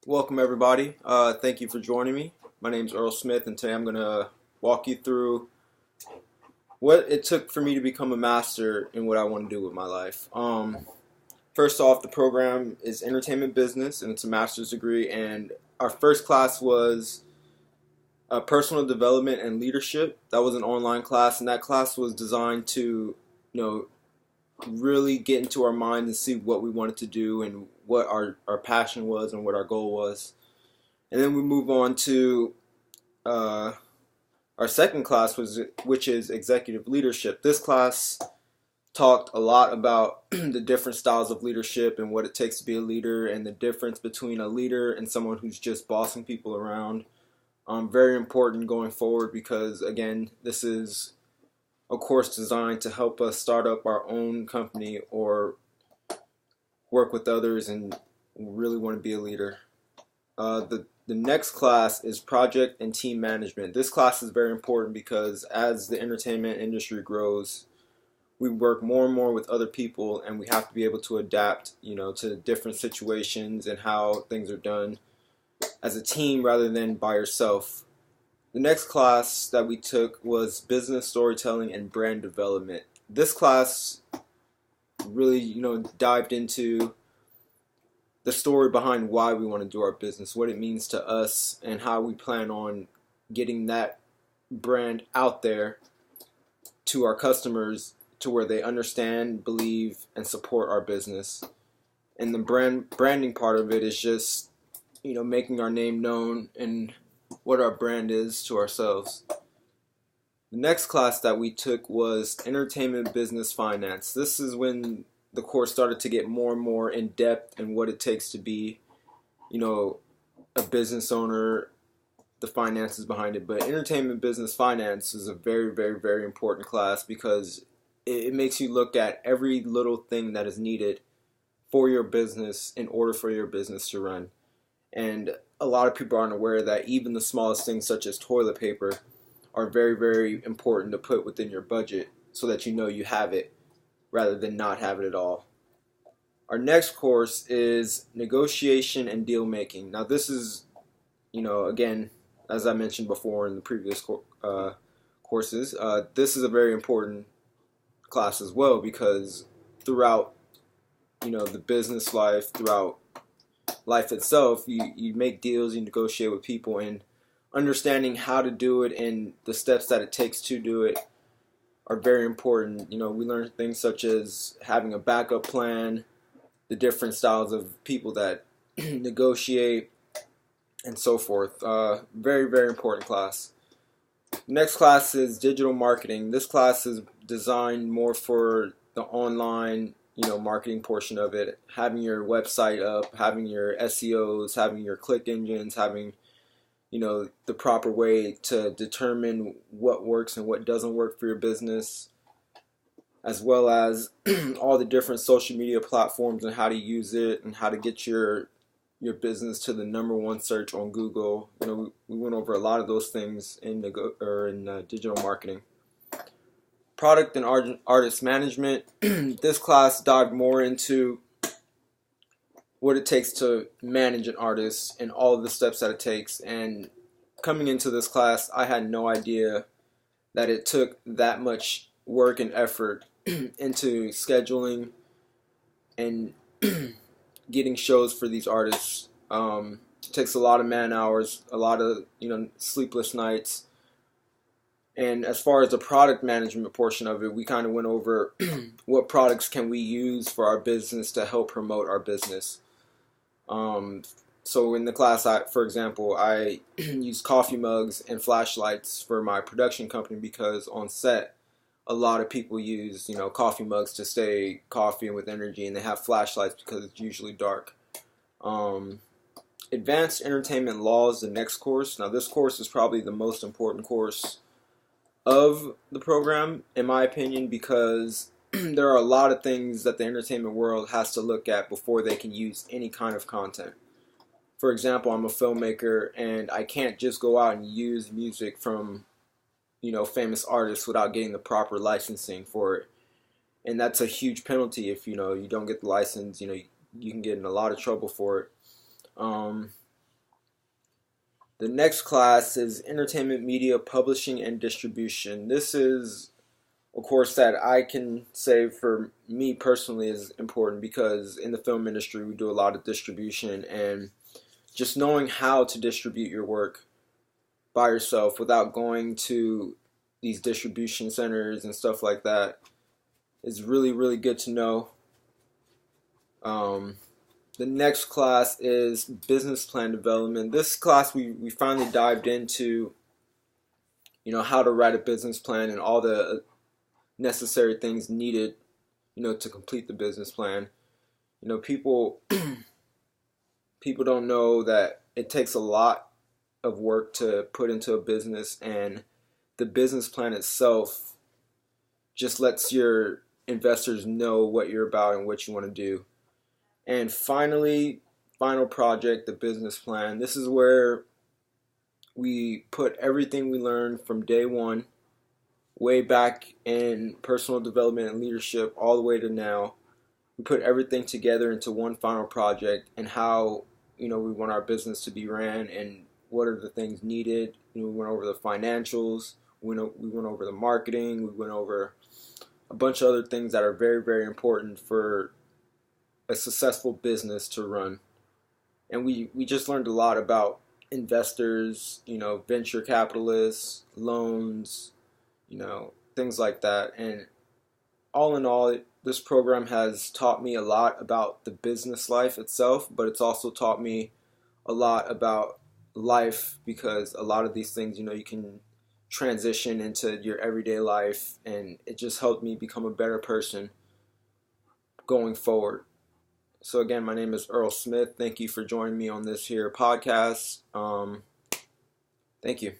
Welcome, everybody. Thank you for joining me. My name's Earl Smith, and today I'm going to walk you through what it took for me to become a master in what I want to do with my life. First off, the program is entertainment business, and it's a master's degree. And our first class was personal development and leadership. That was an online class, and that class was designed to, you know, really get into our mind and see what we wanted to do and what our passion was and what our goal was. And then we move on to uh, our second class, which is executive leadership. This class talked a lot about the different styles of leadership and what it takes to be a leader and the difference between a leader and someone who's just bossing people around. Very important going forward because, again, this is a course designed to help us start up our own company or work with others and really want to be a leader. The next class is project and team management. This class is very important because as the entertainment industry grows, we work more and more with other people, and we have to be able to adapt, to different situations and how things are done as a team rather than by yourself. The next class that we took was business storytelling and brand development. This class really, dived into the story behind why we want to do our business, what it means to us, and how we plan on getting that brand out there to our customers to where they understand, believe, and support our business. And the branding part of it is just, making our name known and what our brand is to ourselves. The next class that we took was entertainment business finance. This is when the course started to get more and more in depth in what it takes to be, a business owner, the finances behind it. But entertainment business finance is a very, very, very important class because it makes you look at every little thing that is needed for your business in order for your business to run. And a lot of people aren't aware that even the smallest things, such as toilet paper, are very, very important to put within your budget so that you know you have it rather than not have it at all. Our next course is negotiation and deal making. Now, this is, again, as I mentioned before in the previous courses, this is a very important class as well because throughout, the business life, throughout life itself, you make deals, you negotiate with people, and understanding how to do it and the steps that it takes to do it are very important. We learn things such as having a backup plan, the different styles of people that negotiate, and so forth. Very, very important class. Next class is digital marketing. This class is designed more for the online, marketing portion of it. Having your website up, having your SEOs, having your click engines, having the proper way to determine what works and what doesn't work for your business, as well as all the different social media platforms and how to use it and how to get your business to the number one search on Google. We went over a lot of those things in digital marketing. Product and artist management. This class dived more into what it takes to manage an artist and all of the steps that it takes. And coming into this class, I had no idea that it took that much work and effort into scheduling and getting shows for these artists. It takes a lot of man hours, a lot of sleepless nights. And as far as the product management portion of it, we kind of went over what products can we use for our business to help promote our business. So in the class, for example, I use coffee mugs and flashlights for my production company because on set, a lot of people use, coffee mugs to stay coffee and with energy, and they have flashlights because it's usually dark. Advanced Entertainment Law is the next course. Now, this course is probably the most important course of the program, in my opinion, because there are a lot of things that the entertainment world has to look at before they can use any kind of content. For example, I'm a filmmaker, and I can't just go out and use music from, famous artists without getting the proper licensing for it. And that's a huge penalty if, you don't get the license, you can get in a lot of trouble for it. The next class is Entertainment Media Publishing and Distribution. This is a course that I can say for me personally is important because in the film industry we do a lot of distribution, and just knowing how to distribute your work by yourself without going to these distribution centers and stuff like that is really, really good to know. The next class is business plan development. This class we finally dived into, how to write a business plan and all the necessary things needed, to complete the business plan. People people don't know that it takes a lot of work to put into a business, and the business plan itself just lets your investors know what you're about and what you want to do. And finally, final project, the business plan. This is where we put everything we learned from day one, way back in personal development and leadership, all the way to now. We put everything together into one final project, and how we want our business to be ran and what are the things needed. We went over the financials, we went over the marketing, we went over a bunch of other things that are very, very important for a successful business to run. And we just learned a lot about investors, venture capitalists, loans, things like that. And all in all, this program has taught me a lot about the business life itself, but it's also taught me a lot about life, because a lot of these things, you can transition into your everyday life, and it just helped me become a better person going forward. So again, my name is Earl Smith. Thank you for joining me on this here podcast. Thank you.